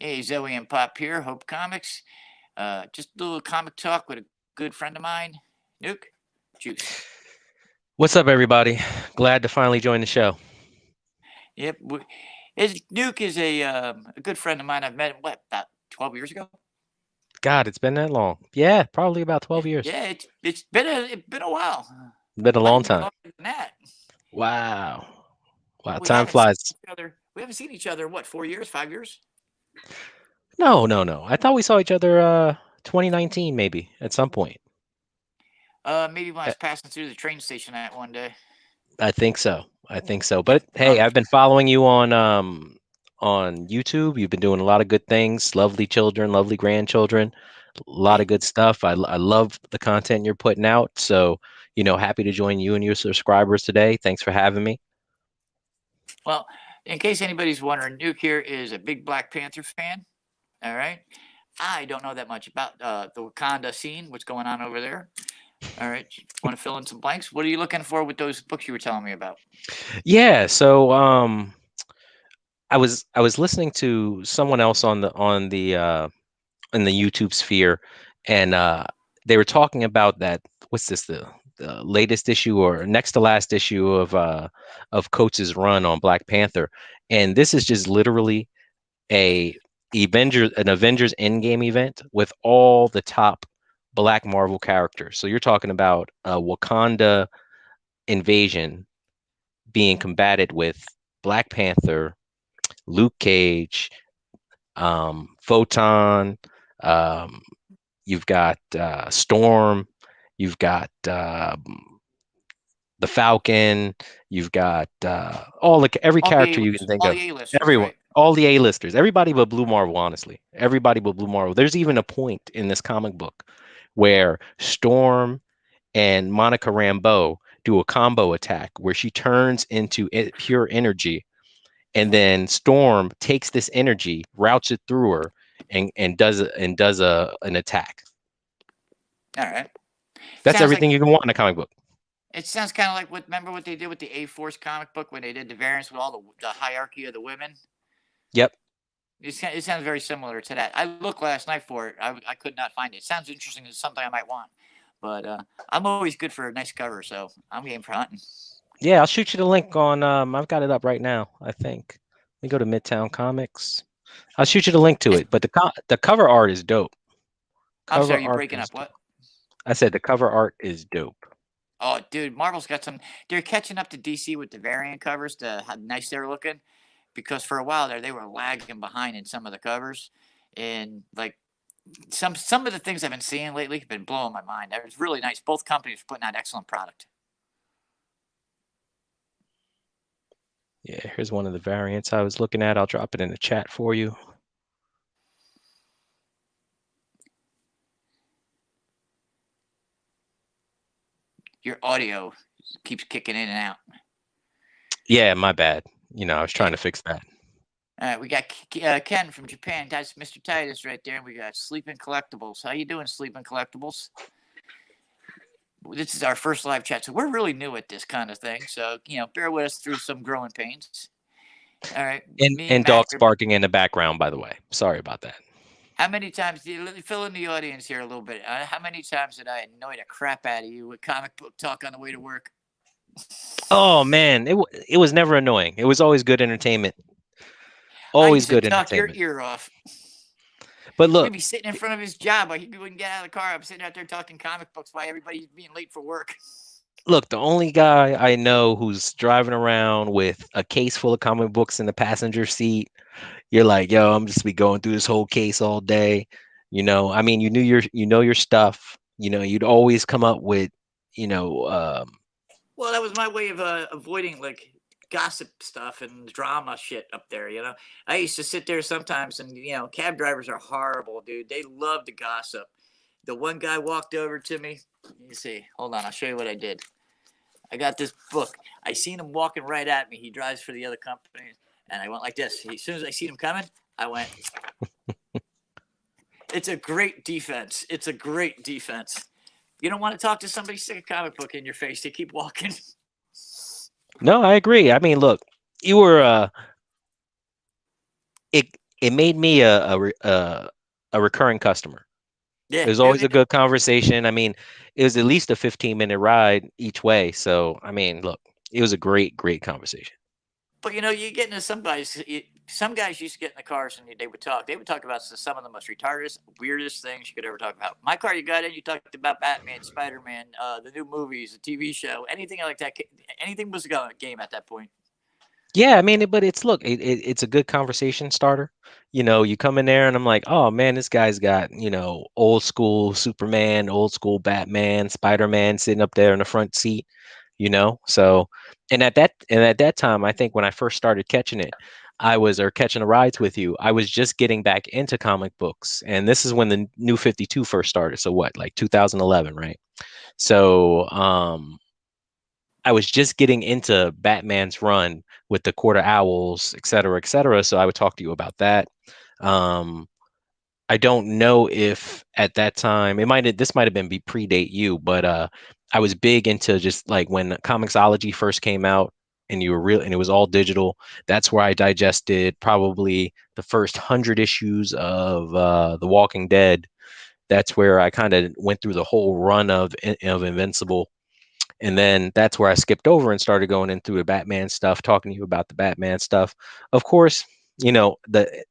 Hey, Zoe and Pop here, Hope Comics. Just a little comic talk with a good friend of mine, Nuke Juice. What's up, everybody? Glad to finally join the show. Yep, Nuke is a good friend of mine. I've met him about 12 years ago. God, it's been that long. Yeah, probably about 12 years. Yeah, it's been a while. Been a Might long even be time. longer than that. Wow. Wow, We time haven't seen flies. each other. We haven't seen each other in what, 4 years, 5 years? No, no, no. I thought we saw each other 2019 maybe at some point. Maybe when I I was passing through the train station that one day. I think so. I think so. Yeah. But hey, I've been following you on YouTube. You've been doing a lot of good things. Lovely children, lovely grandchildren. A lot of Hey, good stuff. I love the content you're putting out. So, happy to join you and your subscribers today. Thanks for having me. well, in case anybody's wondering, Nuke here is a big Black Panther fan. All right. I don't know that much about the Wakanda scene, what's going on over there. All right. Want to fill in some blanks? What are you looking for with those books you were telling me about? Yeah, so I was listening to someone else on the in the YouTube sphere, and they were talking about that. What's this, the latest issue or next to last issue of Coates's run on Black Panther, and this is just literally a Avengers Endgame event with all the top Black Marvel characters. So you're talking about a Wakanda invasion being combated with Black Panther, Luke Cage, Photon. Um, you've got Storm. You've got the Falcon. You've got every All the character you can A-list, think all of. the A-listers, Everyone, right? all the A-listers, everybody but Blue Marvel. Honestly, everybody but Blue Marvel. There's even a point in this comic book where Storm and Monica Rambeau do a combo attack where she turns into pure energy, and then Storm takes this energy, routes it through her, and does an attack. All right. That's Sounds like everything you can want in a comic book. it sounds kind of like what. Remember what they did with the A-Force comic book when they did the variants with all the hierarchy of the women. Yep. It sounds very similar to that. I looked last night for it. I could not find it. It sounds interesting. It's something I might want, but I'm always good for a nice cover, so I'm game for hunting. Yeah, I'll shoot you the link on. I've got it up right now. I think. Let me go to Midtown Comics. I'll shoot you the link to It's, it. But the cover art is dope. I'm Cover sorry, you're art breaking is up. dope. What? I said the cover art is dope. Oh, dude, Marvel's got some. They're catching up to DC with the variant covers, to how nice they're looking. Because for a while there, they were lagging behind in some of the covers, and like some of the things I've been seeing lately have been blowing my mind. It was really nice. Both companies are putting out excellent product. Yeah, here's one of the variants I was looking at. I'll drop it in the chat for you. Your audio keeps kicking in and out. Yeah, my bad. I was trying Yeah. to fix that. We got Ken from Japan. That's Mr. Titus right there. And we got Sleeping Collectibles. How you doing, Sleeping Collectibles? This is our first live chat, so we're really new at this kind of thing. So bear with us through some growing pains. All right, And me and and Matt. dogs barking in the background, by the way. Sorry about that. How many times did you fill in the audience here a little bit? How many times did I annoy the crap out of you with comic book talk on the way to work? Oh man, it was never annoying. It was always good entertainment. I Always used to good talk your entertainment. ear off. But We'd look, be sitting in front of his job, like he wouldn't get out of the car. I'm sitting out there talking comic books while everybody's being late for work. the only guy I know who's driving around with a case full of comic books in the passenger seat, you're like, yo, I'm just be going through this whole case all day. I mean, you know your stuff. You'd always come up with, you know, um, Well, that was my way of avoiding like gossip stuff and drama shit up there. I used to sit there sometimes, and cab drivers are horrible, dude. They love to gossip. The one guy walked over to me. Let me see. Hold on, I'll show you what I did. I got this book. I seen him walking right at me. He drives for the other company, and I went like this. As soon as I seen him coming, I went. It's a great defense. It's a great defense. You don't want to talk to somebody, stick a comic book in your face. They keep walking. no, I agree. I mean, look, you were it. it made me a recurring customer. It Yeah, was always a good conversation. I mean, it was at least a 15-minute ride each way. So, I mean, look, it was a great conversation. but you know, you get into some guys. Some guys used to get in the cars and they would talk. They would talk about some of the most retarded, weirdest things you could ever talk about. My car, you got in, you talked about Batman, Spider Man, the new movies, the TV show, anything like that. Anything was a game at that point. Yeah, I mean, but it's look, it's a good conversation starter. You know, you come in there and I'm like, oh man, this guy's got, old school Superman, old school Batman, Spider-Man sitting up there in the front seat, So, and at that time, I think when I first started catching it, or catching the rides with you, I was just getting back into comic books. And this is when the New 52 first started. So what, like 2011, right? So, I was just getting into Batman's run with the Quarter Owls, et cetera, et cetera. So I would talk to you about that. Um, I don't know if at that time this might have been predate you, but I was big into just like when Comixology first came out and you were real and it was all digital. That's where I digested probably the first 100 issues of The Walking Dead. That's where I kind of went through the whole run of Invincible, and then that's where I skipped over and started going into the Batman stuff, talking to you about the Batman stuff. Of course, the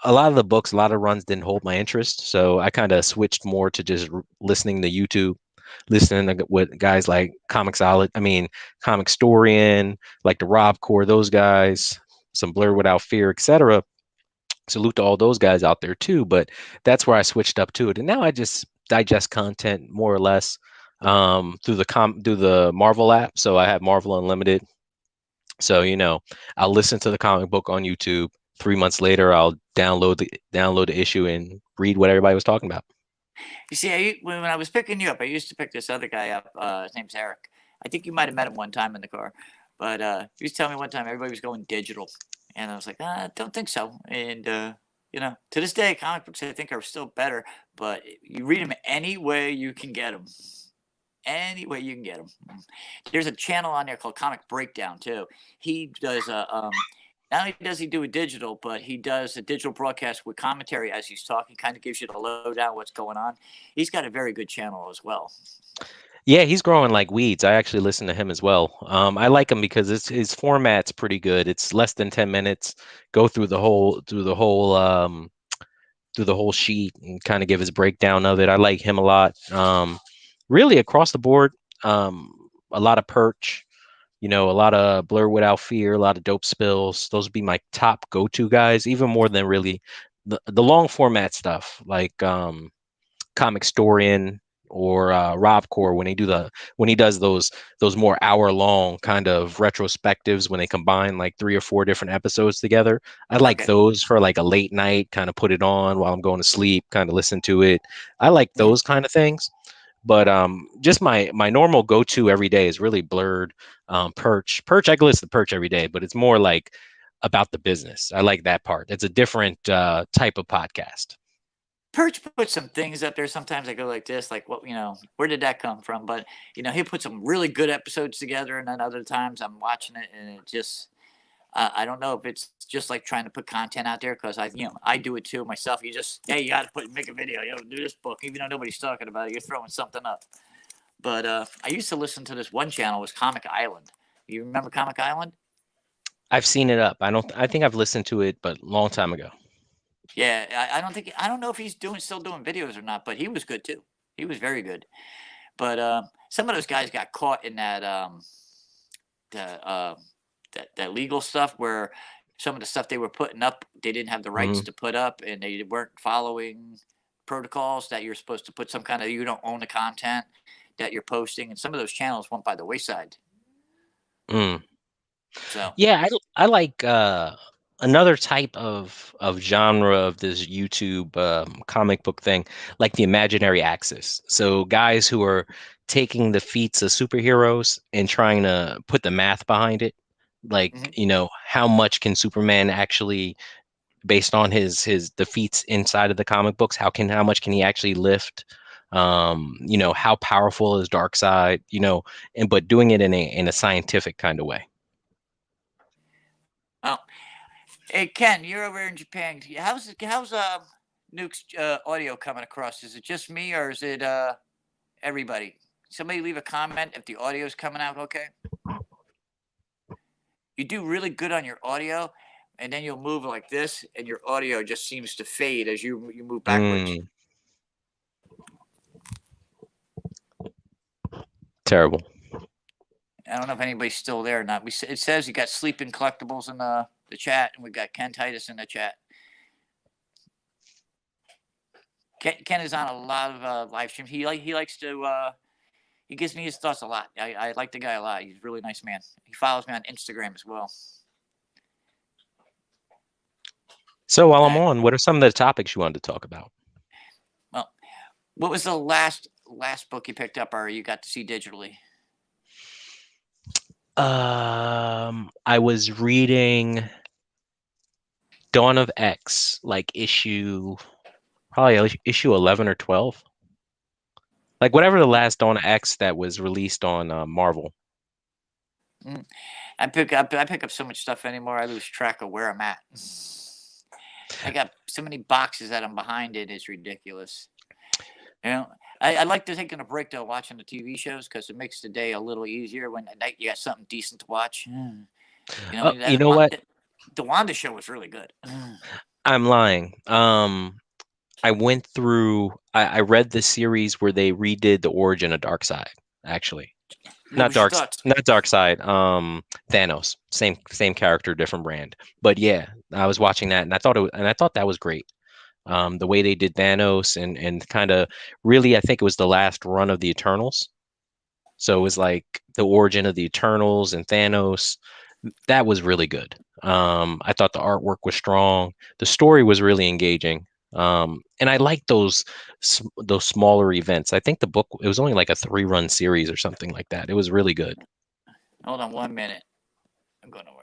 a lot of the books, a lot of runs didn't hold my interest, so I kind of switched more to just listening to YouTube, listening to what guys like Comic Storian, like the Rob Core, those guys, some Blur Without Fear, etc. Salute to all those guys out there too, but that's where I switched up to it, and now I just digest content more or less through the Marvel app. So I have Marvel Unlimited. So I'll listen to the comic book on YouTube. 3 months later, I'll download the issue and read what everybody was talking about. You see, when I was picking you up, I used to pick this other guy up. His name's Eric. I think you might have met him one time in the car, but he was telling me one time everybody was going digital, and I was like, I don't think so. And to this day, comic books I think are still better, but you read them any way you can get them. Any way you can get them. There's a channel on there called Comic Breakdown too. He does not only does he do a digital, but he does a digital broadcast with commentary as he's talking. Kind of gives you the lowdown what's going on. He's got a very good channel as well. Yeah, he's growing like weeds. I actually listen to him as well. I like him because his format's pretty good. It's less than 10 minutes. Go through the whole sheet and kind of give his breakdown of it. I like him a lot. Really across the board, a lot of Perch, a lot of Blur Without Fear, a lot of Dope Spills. Those would be my top go-to guys, even more than really the long format stuff like Comic Storian or Rob Core when he does those more hour-long kind of retrospectives when they combine like 3 or 4 different episodes together. I like Okay. those for like a late night, kind of put it on while I'm going to sleep, kind of listen to it. I like Yeah. those kind of things. But just my normal go-to every day is really Blurred, Perch. I can listen to Perch every day, but it's more like about the business. I like that part. It's a different type of podcast. Perch puts some things up there. Sometimes I go like this, like what where did that come from? But he put some really good episodes together, and then other times I'm watching it and it just I don't know if it's just like trying to put content out there because I do it too myself. You just hey, you got to make a video, do this book, even though nobody's talking about it. You're throwing something up. But I used to listen to this one channel, it was Comic Island. You remember Comic Island? I've seen it up. I think I've listened to it, but long time ago. Yeah, I don't know if he's still doing videos or not, but he was good too. He was very good. But some of those guys got caught in the that legal stuff where some of the stuff they were putting up they didn't have the rights Hmm. to put up, and they weren't following protocols that you're supposed to put some kind of you don't own the content that you're posting, and some of those channels went by the wayside. Mm. So Yeah, I like another type of genre of this YouTube comic book thing, like the imaginary axis. So guys who are taking the feats of superheroes and trying to put the math behind it. Like, mhm. how much can Superman actually, based on his defeats inside of the comic books, how much can he actually lift? How powerful is Darkseid, and but doing it in a scientific kind of way. Well, Hey Ken, you're over in Japan. How's Nuke's audio coming across? Is it just me or is it everybody? Somebody leave a comment if the audio is coming out okay. You do really good on your audio, and then you'll move like this, and your audio just seems to fade as you move backwards. Mm, terrible. I don't know if anybody's still there or not. It says you got Sleeping Collectibles in the chat, and we got Ken Titus in the chat. Ken is on a lot of live streams. He likes to. He gives me his thoughts a lot. I like the guy a lot. He's a really nice man. He follows me on Instagram as well. So while I'm on, what are some of the topics you wanted to talk about? Well, what was the last book you picked up or you got to see digitally? I was reading Dawn of X, like probably issue 11 or 12. Like whatever the last Dawn of X that was released on Marvel. I pick up so much stuff anymore. I lose track of where I'm at. I got so many boxes that I'm behind. It's ridiculous. You know, I like to taking a break though, watching the TV shows because it makes the day a little easier. When at night you got something decent to watch. You know what? The Wanda show was really good. I'm lying. I went through. I read the series where they redid the origin of Darkseid. Actually, not Darkseid. Thanos. Same character, different brand. But yeah, I was watching that, and I thought that was great. The way they did Thanos and kind of really, I think it was the last run of the Eternals. So it was like the origin of the Eternals and Thanos. That was really good. I thought the artwork was strong. The story was really engaging. And I like those smaller events. I think the book, it was only like a 3-run series or something like that. It was really good. Hold on 1 minute. I'm going to where?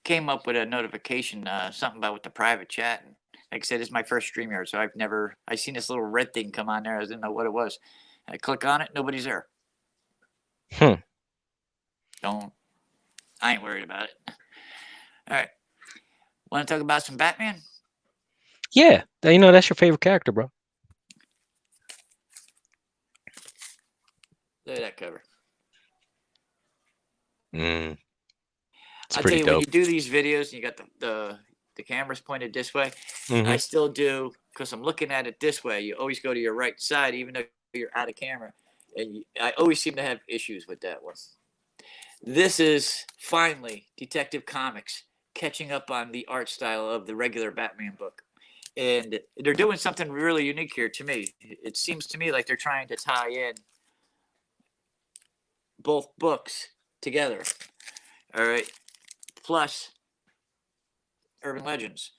Came up with a notification, something about with the private chat. And like I said, it's my first StreamYard, so I seen this little red thing come on there. I didn't know what it was. I click on it, nobody's there. I ain't worried about it. All right. Want to talk about some Batman? Yeah, that's your favorite character, bro. Look at that cover. It's I'll pretty tell you, dope. when you do these videos and you got the cameras pointed this way, I still do, because I'm looking at it this way. You always go to your right side, even though you're out of camera. And I always seem to have issues with that one. This is finally Detective Comics catching up on the art style of the regular Batman book. And they're doing something really unique here to me. It seems to me like they're trying to tie in both books together. All right. Plus Urban Legends.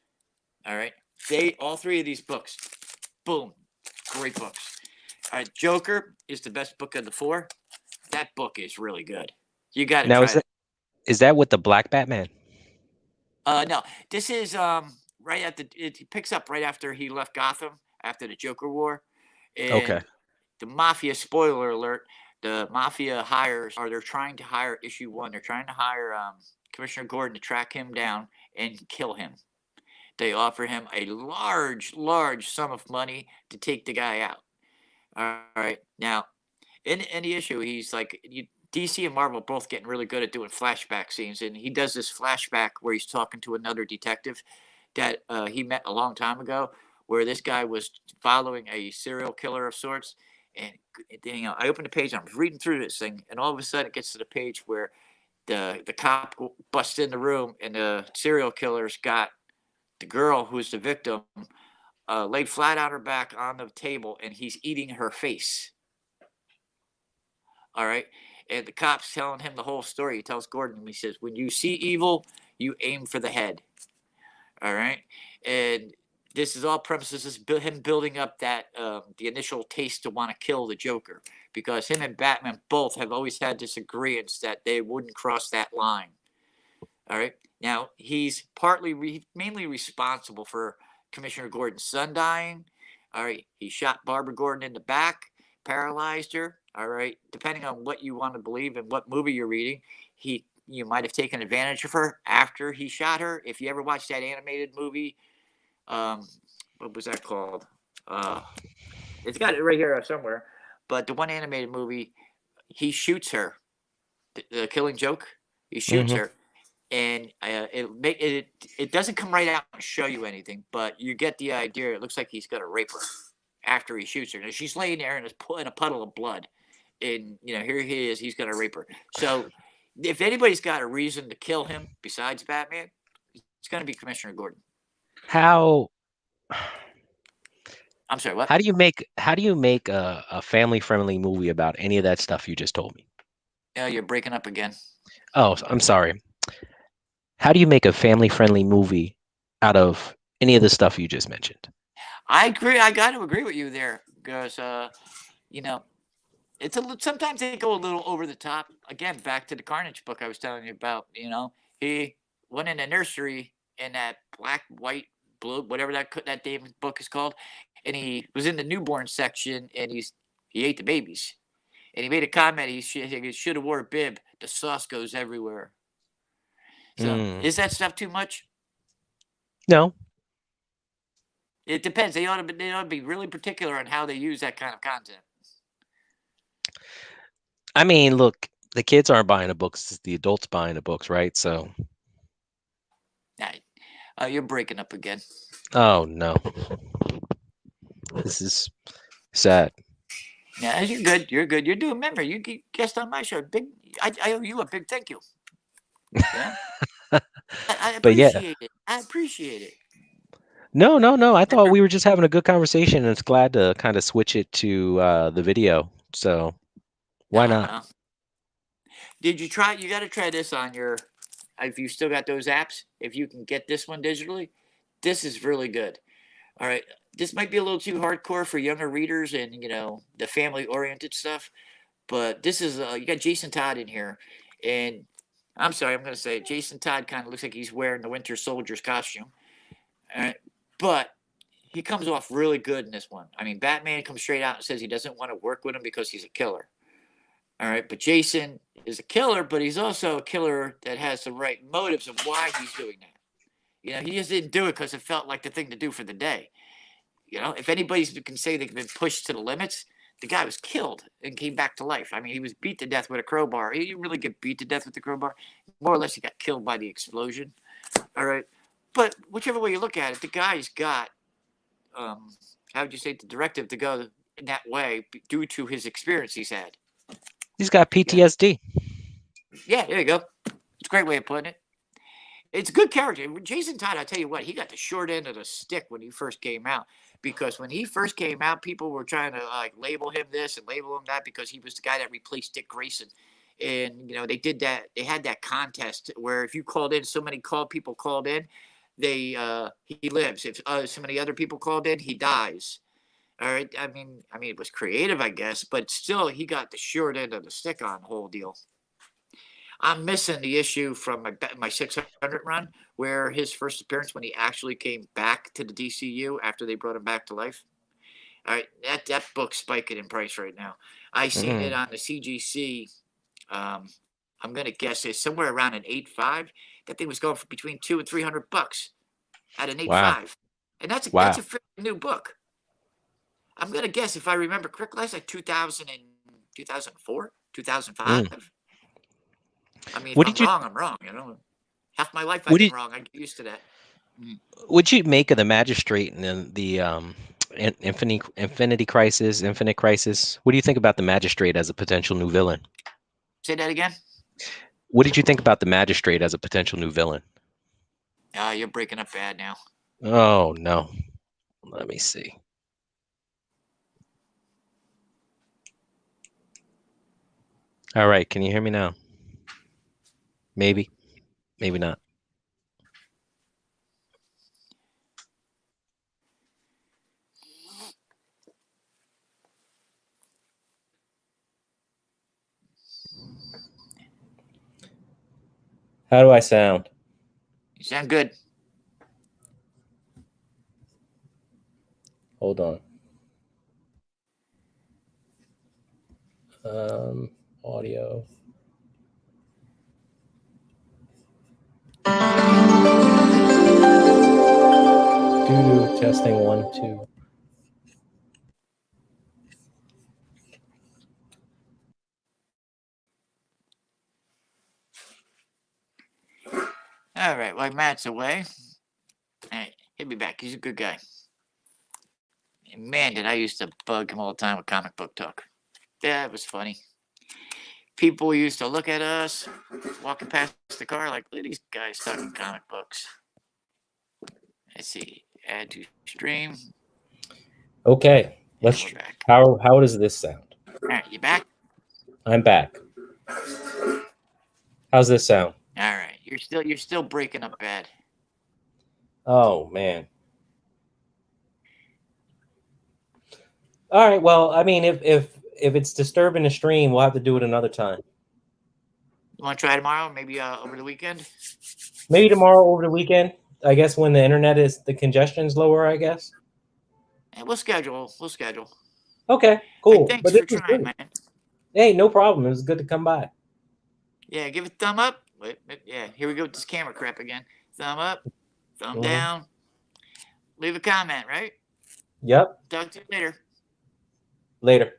All right. All three of these books, boom, great books. All right. Joker is the best book of the 4. That book is really good. You got to try it. Is that with the Black Batman? No, this is right at it picks up right after he left Gotham after the Joker War, and the Mafia. Spoiler alert: the Mafia they're trying to hire issue 1. They're trying to hire Commissioner Gordon to track him down and kill him. They offer him a large sum of money to take the guy out. All right, now in the issue, he's like DC and Marvel both getting really good at doing flashback scenes, and he does this flashback where he's talking to another detective that he met a long time ago, where this guy was following a serial killer of sorts. And I opened the page and I was reading through this thing, and all of a sudden it gets to the page where the cop busts in the room, and the serial killer's got the girl who's the victim laid flat on her back on the table, and he's eating her face. All right. And the cop's telling him the whole story. He tells Gordon, he says, when you see evil, you aim for the head. All right. And this is all premises is him building up that the initial taste to want to kill the Joker, because him and Batman both have always had disagreements that they wouldn't cross that line. All right. Now, he's mainly responsible for Commissioner Gordon's son dying. All right. He shot Barbara Gordon in the back, paralyzed her. All right, depending on what you want to believe and what movie you're reading, you might have taken advantage of her after he shot her. If you ever watched that animated movie, um, what was that called? Uh, it's got it right here somewhere. But the one animated movie, he shoots her. The Killing Joke. He shoots Hmm. her, and it doesn't come right out and show you anything, but you get the idea. It looks like he's gonna rape her after he shoots her. And she's laying there in a puddle of blood, and here he is. He's gonna rape her. So if anybody's got a reason to kill him besides Batman, it's gonna be Commissioner Gordon. How I'm sorry, what? how do you make a family friendly movie about any of that stuff you just told me? Oh, you're breaking up again. Oh, I'm sorry. How do you make a family friendly movie out of any of the stuff you just mentioned? I agree. I got to agree with you there because you know sometimes they go a little over the top. Again, back to the Carnage book I was telling you about. He went in a nursery in that black, white, blue, whatever that damn book is called, and he was in the newborn section, and he ate the babies, and he made a comment. He should have wore a bib. The sauce goes everywhere. So Mm, is that stuff too much? no, It depends. They ought to be really particular on how they use that kind of content. I mean, look, the kids aren't buying the books; it's the adults buying the books, right? So, Right. You're breaking up again. oh no, this is sad. Yeah, you're good. You're good. You're doing. Remember, you guest on my show. Big. I owe you a big thank you. You know, I But yeah, appreciate it. I appreciate it. no, no, no. I thought Remember, we were just having a good conversation, and it's glad to kind of switch it to the video. So why no, not? no. Did you try? You got to try this on your. If you still got those apps, if you can get this one digitally, this is really good. All right, this might be a little too hardcore for younger readers and the family oriented stuff, but this is you got Jason Todd in here, and I'm sorry, I'm going to say it. Jason Todd kind of looks like he's wearing the Winter Soldier's costume. All right, but he comes off really good in this one. I mean, Batman comes straight out and says he doesn't want to work with him because he's a killer. All right, but Jason is a killer, but he's also a killer that has the right motives of why he's doing that. He just didn't do it because it felt like the thing to do for the day. If anybody can say they've been pushed to the limits, the guy was killed and came back to life. I mean, he was beat to death with a crowbar. He didn't really get beat to death with the crowbar. More or less, he got killed by the explosion. All right, but whichever way you look at it, the guy's got how would you say the directive to go in that way due to his experience he's had. He's got Yeah, PTSD. yeah, there you go. It's a great way of putting it. It's a good character. Jason Todd, I tell you what, he got the short end of the stick when he first came out. Because when he first came out, people were trying to label him this and label him that because he was the guy that replaced Dick Grayson. And they did that. They had that contest where if you called in, so many people called in, he lives. If so many other people called in, he dies. All right. I mean, it was creative, I guess, but still, he got the short end of the stick on the whole deal. I'm missing the issue from my 600 run where his first appearance when he actually came back to the DCU after they brought him back to life. All right, that book's spiking in price right now. I seen it Mm, on the CGC. Um, I'm gonna guess it's somewhere around an 8.5. That thing was going for between $200 and $300 at an eight wow, five, and that's wow. a fairly new book. I'm gonna guess if I remember correctly, that's like 2000 and 2004, Mm. 2005. I mean, if What I'm did you wrong, I'm wrong. Half my life I've what been did wrong. I get used to that. Mm. what you make of the magistrate and then the Infinity Crisis, Infinite Crisis? What do you think about the magistrate as a potential new villain? Say that again. What did you think about the magistrate as a potential new villain? You're breaking up bad now. Oh no. Let me see. All right, can you hear me now? Maybe, maybe not. How do I sound? You sound good. Hold on. Audio. Testing 1, 2. All right, well, Matt's away. All right, he'll be back. He's a good guy. And man, did I used to bug him all the time with comic book talk. Yeah, it was funny. People used to look at us walking past the car like, look at these guys talking comic books. Let's see, add to stream. Okay, And let's. we're back. How does this sound? All right, you back? I'm back. How's this sound? All right, you're still breaking up bad. Oh man. All right. Well, I mean, if it's disturbing the stream, we'll have to do it another time. You want to try tomorrow? Maybe over the weekend? Maybe tomorrow over the weekend. I guess when the internet the congestion's lower. I guess. And we'll schedule. Okay. Hey, Cool. thanks But this for is trying, good. man. Hey, no problem. It was good to come by. Yeah, give it a thumb up. Wait, yeah, here we go with this camera crap again. Thumb up, thumb down. Leave a comment, right? Yep. Talk to you later. Later.